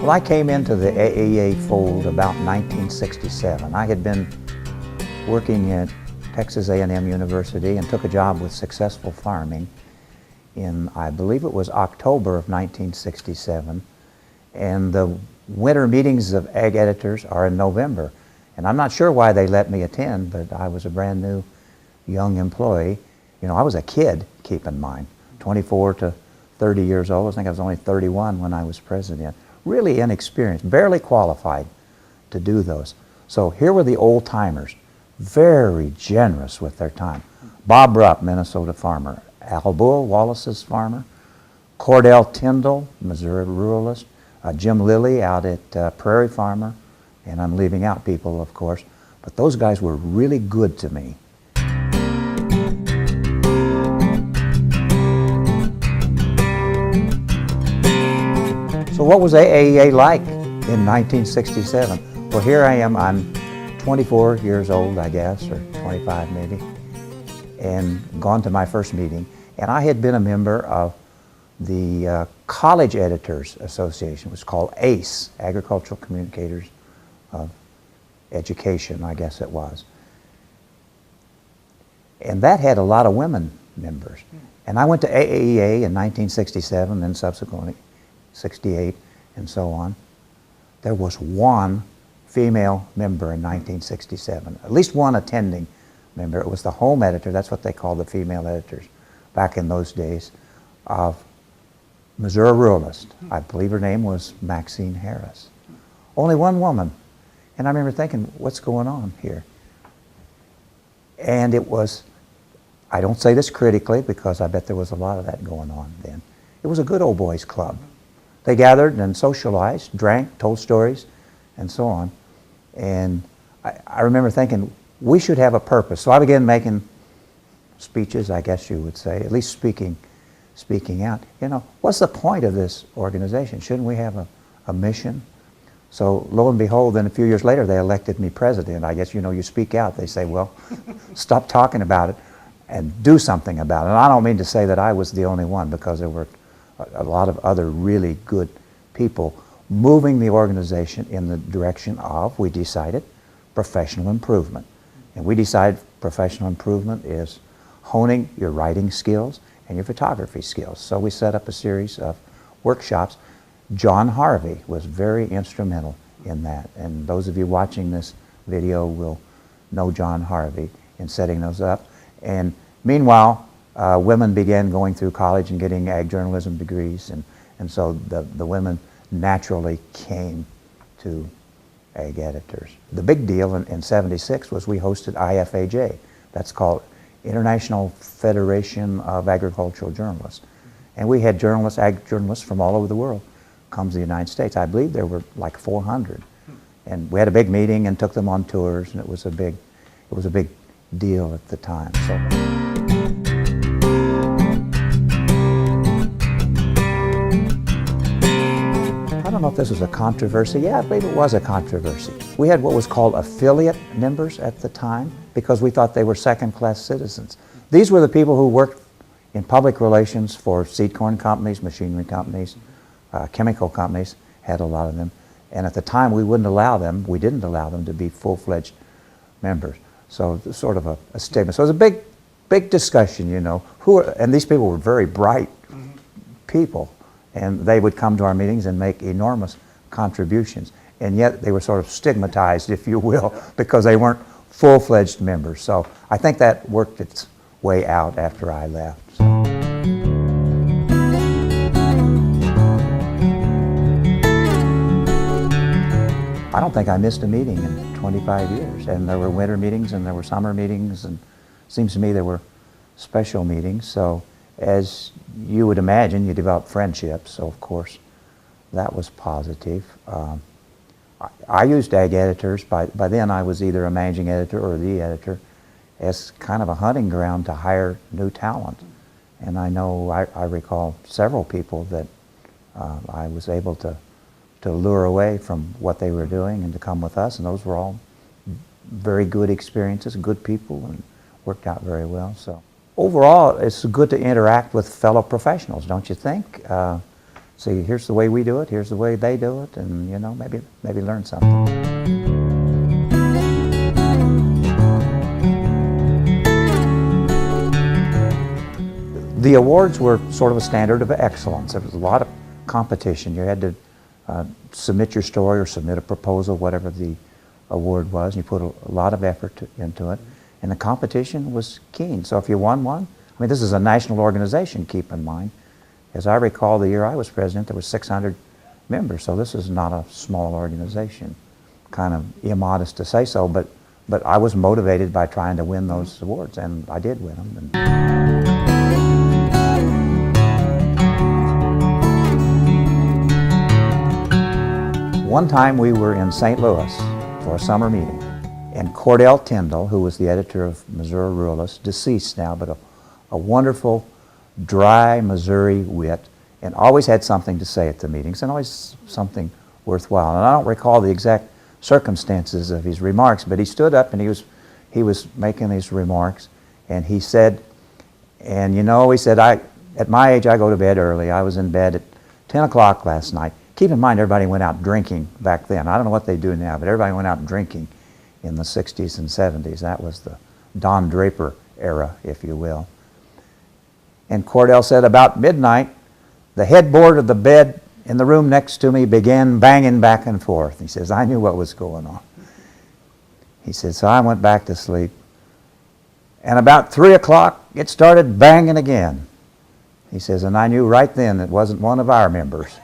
Well, I came into the AAEA fold about 1967. I had been working at Texas A&M University and took a job with Successful Farming in, I believe it was October of 1967. And the winter meetings of ag editors are in November. And I'm not sure why they let me attend, but I was a brand new young employee. You know, I was a kid, keep in mind, 24 to 30 years old. I think I was only 31 when I was president. Really inexperienced, barely qualified to do those. So here were the old timers, very generous with their time. Bob Rupp, Minnesota farmer. Al Bull, Wallace's farmer. Cordell Tyndall, Missouri ruralist. Jim Lilly out at Prairie Farmer. And I'm leaving out people, of course. But those guys were really good to me. So what was AAEA like in 1967? Well, here I am, I'm 24 years old, I guess, or 25 maybe, and gone to my first meeting. And I had been a member of the College Editors Association, which was called ACE, Agricultural Communicators of Education, I guess it was. And that had a lot of women members. And I went to AAEA in 1967, then subsequently 68, and so on. There was one female member in 1967, at least one attending member. It was the home editor, that's what they called the female editors back in those days, of Missouri Ruralist. I believe her name was Maxine Harris. Only one woman. And I remember thinking, what's going on here? And it was, I don't say this critically because I bet there was a lot of that going on then. It was a good old boys club. They gathered and socialized, drank, told stories, and so on. And I remember thinking, we should have a purpose. So I began making speeches, I guess you would say, at least speaking out. You know, what's the point of this organization? Shouldn't we have a mission? So lo and behold, then a few years later, they elected me president. I guess, you know, you speak out. They say, well, stop talking about it and do something about it. And I don't mean to say that I was the only one, because there were a lot of other really good people moving the organization in the direction of, we decided, professional improvement. And we decided professional improvement is honing your writing skills and your photography skills. So we set up a series of workshops. John Harvey was very instrumental in that. And those of you watching this video will know John Harvey in setting those up. And meanwhile, women began going through college and getting ag journalism degrees, and so the women naturally came to ag editors. The big deal in '76 was we hosted IFAJ. That's called International Federation of Agricultural Journalists. And we had journalists, ag journalists from all over the world come to the United States. I believe there were like 400. And we had a big meeting and took them on tours, and it was a big deal at the time. So. I don't know if this was a controversy. Yeah, I believe it was a controversy. We had what was called affiliate members at the time because we thought they were second-class citizens. These were the people who worked in public relations for seed corn companies, machinery companies, chemical companies, had a lot of them. And at the time, we didn't allow them to be full-fledged members. So it was sort of a stigma. So it was a big discussion, you know. And these people were very bright people. And they would come to our meetings and make enormous contributions. And yet they were sort of stigmatized, if you will, because they weren't full-fledged members. So I think that worked its way out after I left. I don't think I missed a meeting in 25 years. And there were winter meetings and there were summer meetings, and it seems to me there were special meetings. So as you would imagine, you develop friendships, so of course that was positive. I used ag editors, by then I was either a managing editor or the editor, as kind of a hunting ground to hire new talent. And I know, I recall several people that I was able to lure away from what they were doing and to come with us, and those were all very good experiences, good people, and worked out very well. So overall, it's good to interact with fellow professionals, don't you think? see, here's the way we do it, here's the way they do it, and you know, maybe learn something. The awards were sort of a standard of excellence. There was a lot of competition. You had to submit your story or submit a proposal, whatever the award was, and you put a lot of effort into it. And the competition was keen. So if you won one, I mean, this is a national organization, keep in mind. As I recall, the year I was president, there were 600 members, so this is not a small organization. Kind of immodest to say so, but I was motivated by trying to win those awards, and I did win them. One time we were in St. Louis for a summer meeting, and Cordell Tyndall, who was the editor of Missouri Ruralist, deceased now, but a wonderful, dry Missouri wit, and always had something to say at the meetings, and always something worthwhile. And I don't recall the exact circumstances of his remarks, but he stood up and he was making these remarks, and he said, and you know, he said, at my age I go to bed early. I was in bed at 10 o'clock last night. Keep in mind, everybody went out drinking back then. I don't know what they do now, but everybody went out drinking in the 60s and 70s. That was the Don Draper era, if you will. And Cordell said, about midnight, the headboard of the bed in the room next to me began banging back and forth. He says, I knew what was going on. He said, so I went back to sleep. And about 3 o'clock, it started banging again. He says, and I knew right then it wasn't one of our members.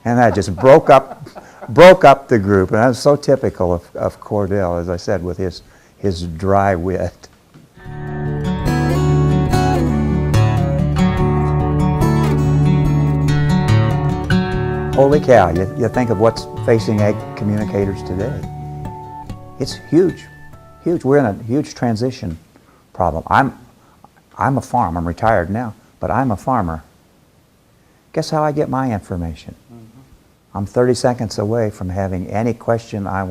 And that just broke up the group. And that was so typical of Cordell, as I said, with his dry wit. Holy cow, you think of what's facing ag communicators today. It's huge, huge. We're in a huge transition problem. I'm a farmer. I'm retired now, but I'm a farmer. Guess how I get my information? I'm 30 seconds away from having any question I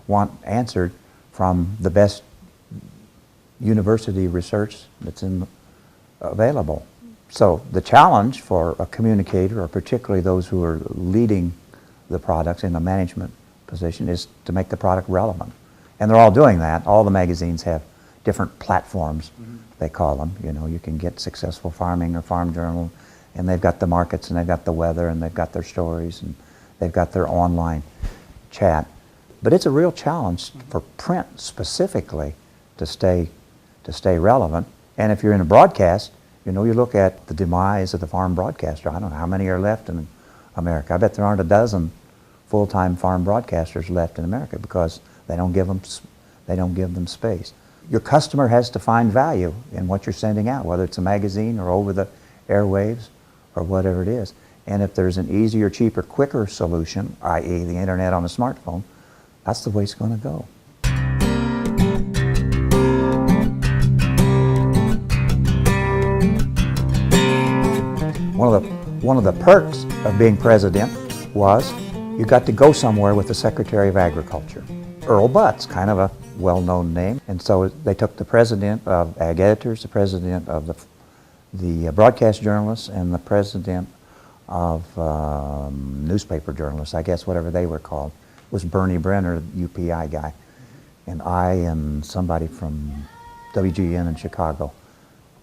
want answered from the best university research that's available. So the challenge for a communicator, or particularly those who are leading the products in a management position, is to make the product relevant. And they're all doing that. All the magazines have different platforms, they call them. You know, you can get Successful Farming or Farm Journal, and they've got the markets, and they've got the weather, and they've got their stories, and they've got their online chat. But it's a real challenge for print specifically to stay relevant. And if you're in a broadcast, you know, you look at the demise of the farm broadcaster. I don't know how many are left in America. I bet there aren't a dozen full-time farm broadcasters left in America because they don't give them space. Your customer has to find value in what you're sending out, whether it's a magazine or over the airwaves or whatever it is. And if there's an easier, cheaper, quicker solution, i.e. the internet on a smartphone, that's the way it's going to go. One of the perks of being president was you got to go somewhere with the Secretary of Agriculture. Earl Butz, kind of a well-known name. And so they took the president of ag editors, the president of the broadcast journalists, and the president of newspaper journalists, I guess, whatever they were called. It was Bernie Brenner, the UPI guy, and I and somebody from WGN in Chicago.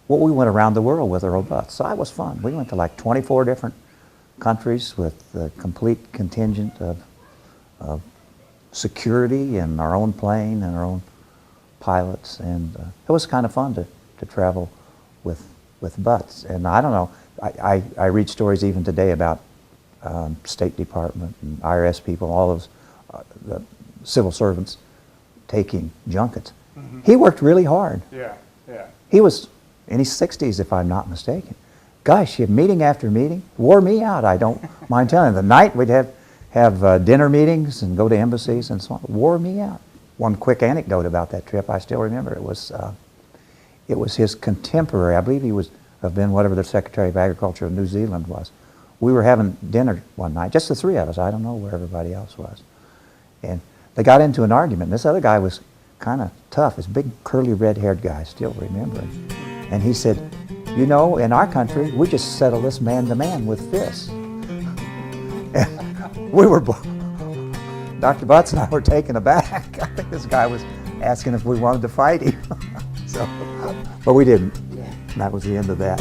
Well, we went around the world with Earl Butz, so that was fun. We went to like 24 different countries with a complete contingent of security and our own plane and our own pilots, and it was kind of fun to travel with Butz. And I don't know, I read stories even today about State Department and IRS people, all those the civil servants taking junkets. He worked really hard. Yeah. He was in his 60s, if I'm not mistaken. Gosh, meeting after meeting wore me out. I don't mind telling you. The night we'd have dinner meetings and go to embassies and so on. Wore me out. One quick anecdote about that trip, I still remember. It was his contemporary. I believe he have been whatever the Secretary of Agriculture of New Zealand was. We were having dinner one night, just the three of us. I don't know where everybody else was. And they got into an argument. This other guy was kind of tough, this big curly red-haired guy, I still remember him. And he said, you know, in our country, we just settle this man to man with fists. And we were, Dr. Butts and I were taken aback. I think this guy was asking if we wanted to fight him. So, but we didn't. That was the end of that.